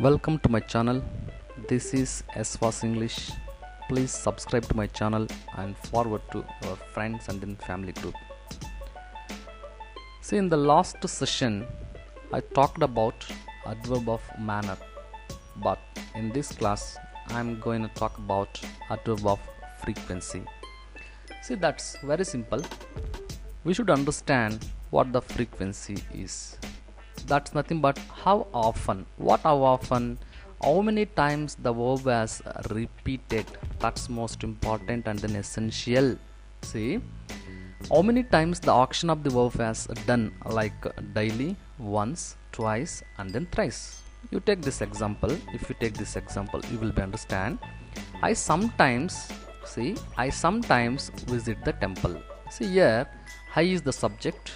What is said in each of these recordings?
Welcome to my channel. This is SWAS English. Please subscribe to my channel and forward to your friends and then family group. See, in the last session I talked about adverb of manner, but in this class I am going to talk about adverb of frequency. See, that's very simple. We should understand what the frequency is. That's nothing but how often, how often, how many times the verb has repeated. That's most important and then essential. See, how many times the action of the verb has done, like daily, once, twice and then thrice. You take this example. If you take this example, you will be understand. I sometimes visit the temple. See, here I is the subject,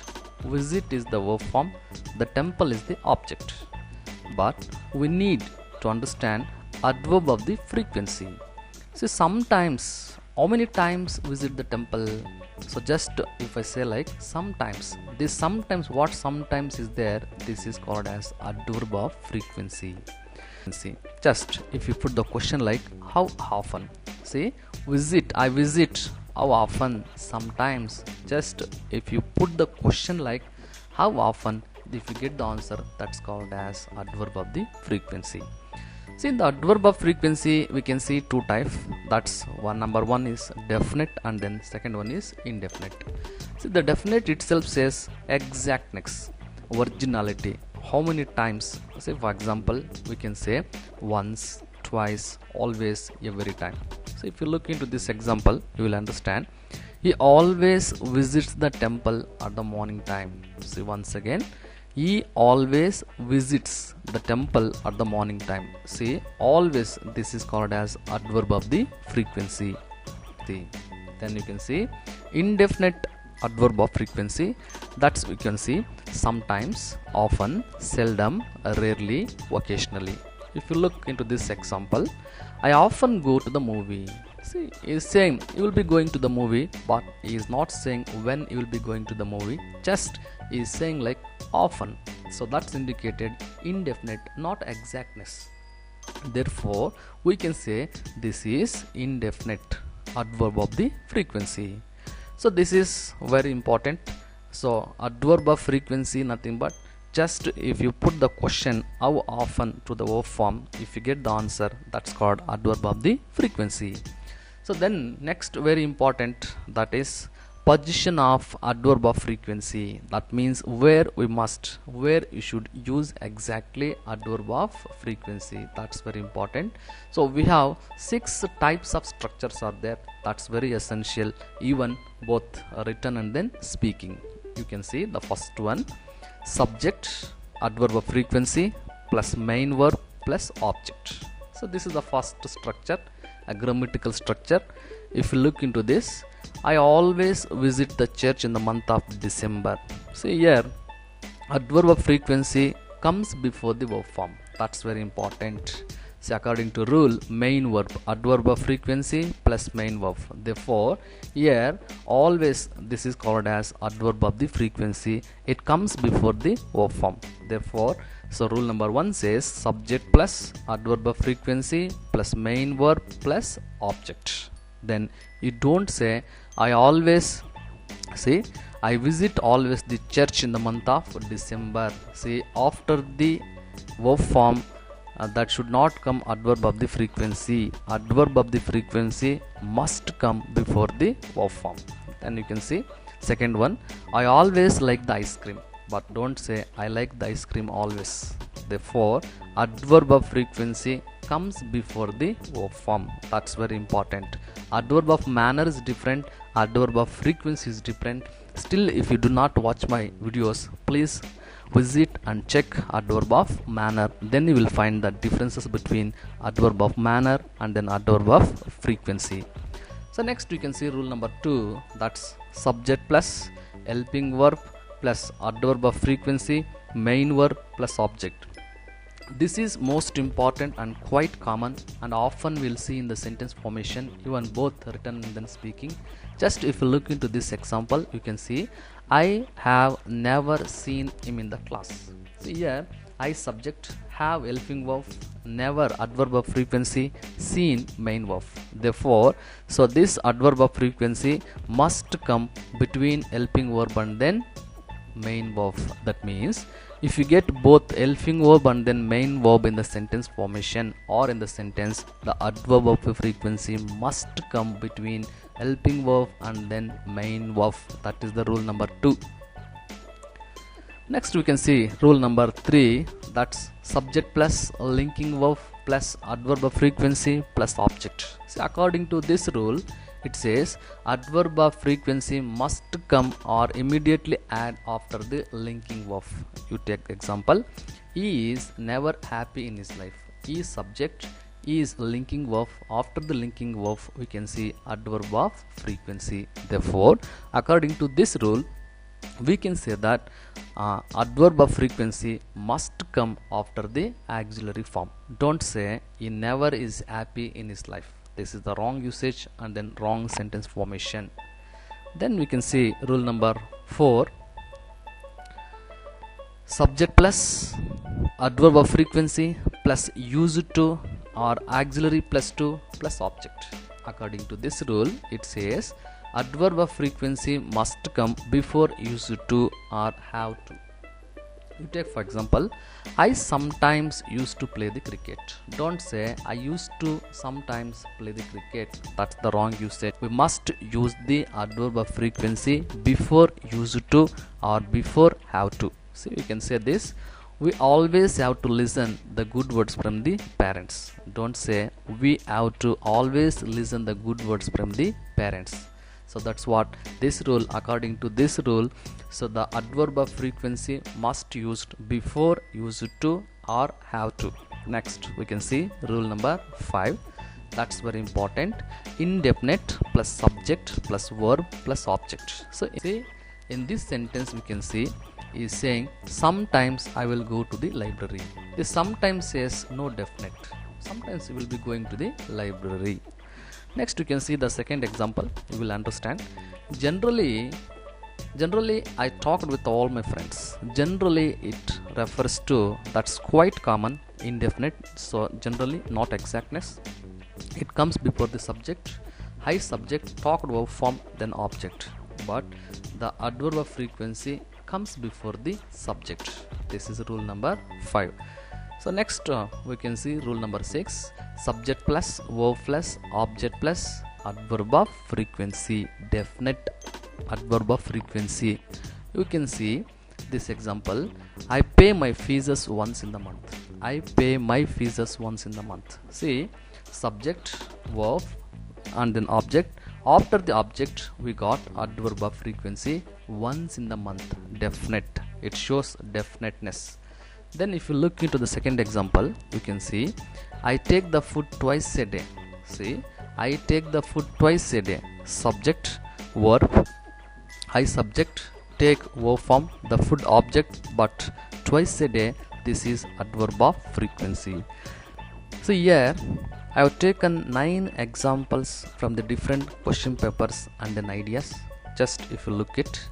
visit is the verb form, the temple is the object. But we need to understand adverb of the frequency. See, sometimes, how many times visit the temple? So just if I say like sometimes, this sometimes, what sometimes is there, this is called as adverb of frequency. See, just if you put the question like how often, see, visit, I visit, how often, sometimes. Just if you put the question like how often, if you get the answer, that's called as adverb of the frequency. See, in the adverb of frequency we can see two types. That's one. Number one is definite and then second one is indefinite. See, the definite itself says exactness, originality, how many times. Say for example, we can say once, twice, always, every time. So if you look into this example, you will understand. He always visits the temple at the morning time. See, once again, he always visits the temple at the morning time. See, always, this is called as adverb of the frequency. See, then you can see indefinite adverb of frequency. That's we can see sometimes, often, seldom, rarely, occasionally. If you look into this example, I often go to the movie. See, he is saying you will be going to the movie, but he is not saying when you will be going to the movie. Just he is saying like often. So that's indicated indefinite, not exactness. Therefore, we can say this is indefinite adverb of the frequency. So this is very important. So adverb of frequency, nothing but just if you put the question how often to the verb form, if you get the answer, that's called adverb of the frequency. So then next very important, that is position of adverb of frequency. That means where you should use exactly adverb of frequency. That's very important. So we have 6 types of structures are there. That's very essential, even both written and then speaking. You can see the first one, subject, adverb of frequency plus main verb plus object. So this is the first structure, a grammatical structure. If you look into this, I always visit the church in the month of December. See here, adverb of frequency comes before the verb form. That's very important. See, according to rule, main verb, adverb of frequency plus main verb. Therefore, here always this is called as adverb of the frequency. It comes before the verb form. Therefore, so rule number 1 says subject plus adverb of frequency plus main verb plus object. Then you don't say I always, see, I visit always the church in the month of December. See, after the verb form, that should not come adverb of the frequency. Adverb of the frequency must come before the verb form. Then you can see second one, I always like the ice cream. But don't say I like the ice cream always. Therefore, adverb of frequency comes before the verb form. That's very important. Adverb of manner is different, adverb of frequency is different. Still, if you do not watch my videos, please visit and check adverb of manner. Then you will find the differences between adverb of manner and then adverb of frequency. So next you can see rule number 2, that's subject plus helping verb plus adverb of frequency, main verb plus object. This is most important and quite common and often we'll see in the sentence formation, even both written and then speaking. Just if you look into this example, you can see I have never seen him in the class. See here, I subject, have helping verb, never adverb of frequency, seen main verb. Therefore, so this adverb of frequency must come between helping verb and then main verb. That means if you get both helping verb and then main verb in the sentence formation or in the sentence, the adverb of frequency must come between helping verb and then main verb. That is the rule number 2. Next we can see rule number 3, that's subject plus linking verb plus adverb of frequency plus object. See, according to this rule, it says adverb of frequency must come or immediately add after the linking verb. You take example, he is never happy in his life. He is subject, he is linking verb. After the linking verb we can see adverb of frequency. Therefore, according to this rule, we can say that adverb of frequency must come after the auxiliary form. Don't say he never is happy in his life. This is the wrong usage and then wrong sentence formation. Then we can see rule number 4, subject plus adverb of frequency plus used to or auxiliary plus to plus object. According to this rule, it says adverb of frequency must come before used to or have to. You take for example, I sometimes used to play the cricket. Don't say I used to sometimes play the cricket. That's the wrong usage. We must use the adverb of frequency before used to or before have to. See, we can say this, we always have to listen the good words from the parents. Don't say we have to always listen the good words from the parents. So that's what this rule, according to this rule, so the adverb of frequency must used before used to or have to. Next we can see rule number 5, that's very important, indefinite plus subject plus verb plus object. So see, in this sentence we can see he is saying sometimes I will go to the library. This sometimes says no definite, sometimes you will be going to the library. Next you can see the second example, you will understand. Generally I talked with all my friends. Generally it refers to, that's quite common, indefinite. So generally, not exactness. It comes before the subject, high subject, talked verb form, then object. But the adverb of frequency comes before the subject. This is rule number 5. So next we can see rule number 6, subject plus verb plus object plus adverb of frequency, definite adverb of frequency. You can see this example, I pay my fees once in the month. I pay my fees once in the month. See, subject, verb and then object. After the object we got adverb of frequency, once in the month, definite. It shows definiteness. Then if you look into the second example, you can see I take the food twice a day. See, I take the food twice a day. Subject, verb, I subject, take verb form, the food object, but twice a day, this is adverb of frequency. So here I have taken 9 examples from the different question papers and then ideas. Just if you look at,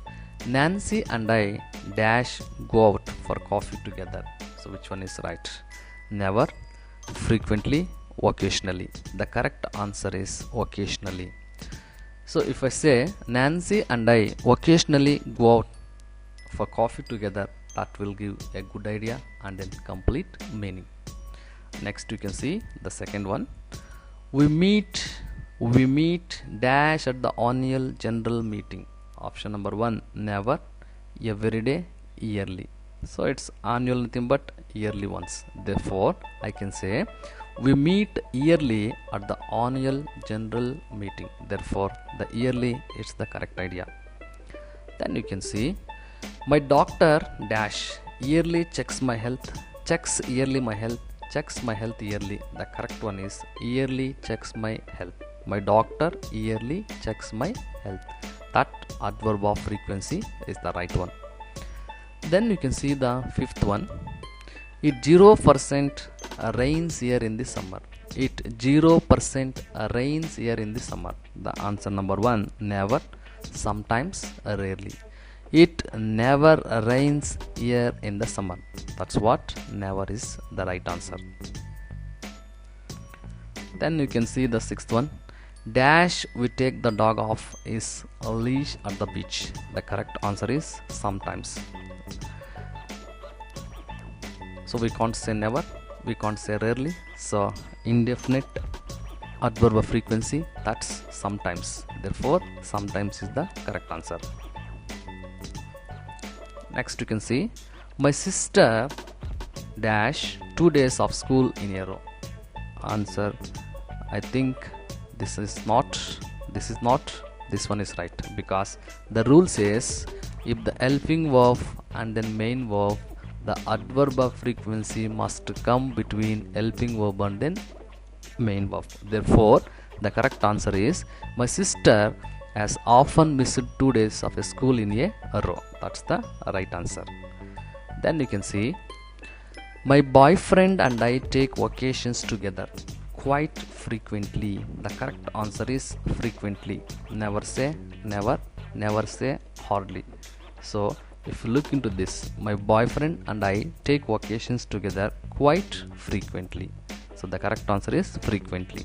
Nancy and I dash go out for coffee together. So which one is right? Never, frequently, occasionally. The correct answer is occasionally. So if I say Nancy and I occasionally go out for coffee together, that will give a good idea and then complete meaning. Next you can see the second one. We meet dash at the annual general meeting. Option number 1, never, every day, yearly. So it's annual nothing but yearly once. Therefore I can say we meet yearly at the annual general meeting. Therefore the yearly is the correct idea. Then you can see my doctor dash yearly checks my health, checks yearly my health, checks my health yearly. The correct one is yearly checks my health. My doctor yearly checks my health. That adverb of frequency is the right one. Then you can see the fifth one. It 0% rains here in the summer. it 0% rains here in the summer? The answer number 1, never, sometimes, rarely. It never rains here in the summer. That's what never is the right answer. Then you can see the sixth one. Dash we take the dog off is a leash at the beach. The correct answer is sometimes. So we can't say never, we can't say rarely. So indefinite adverb of frequency, that's sometimes. Therefore sometimes is the correct answer. Next you can see, my sister dash 2 days of school in a row. Answer, I think this is not, this one is right, because the rule says if the helping verb and then main verb, the adverb of frequency must come between helping verb and then main verb. Therefore the correct answer is, my sister has often missed 2 days of a school in a row. That's the right answer. Then you can see, my boyfriend and I take vacations together quite frequently. The correct answer is frequently. Never say never, never say hardly. So if you look into this, my boyfriend and I take vacations together quite frequently. So the correct answer is frequently.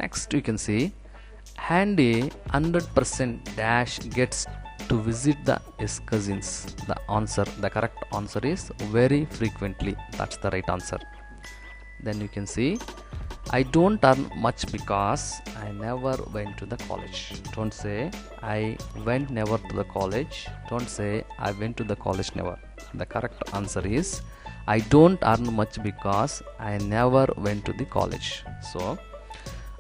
Next you can see, Handy 100% dash gets to visit his cousins. The correct answer is very frequently. That's the right answer. Then you can see, I don't earn much because I never went to the college. Don't say I went never to the college. Don't say I went to the college never. The correct answer is, I don't earn much because I never went to the college. So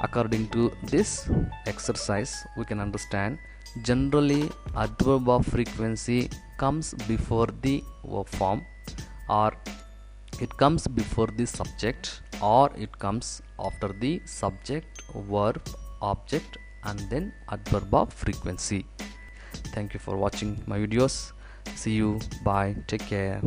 according to this exercise, we can understand generally adverb of frequency comes before the verb form, or it comes before the subject, or it comes after the subject, verb, object, and then adverb of frequency. Thank you for watching my videos. See you. Bye. Take care.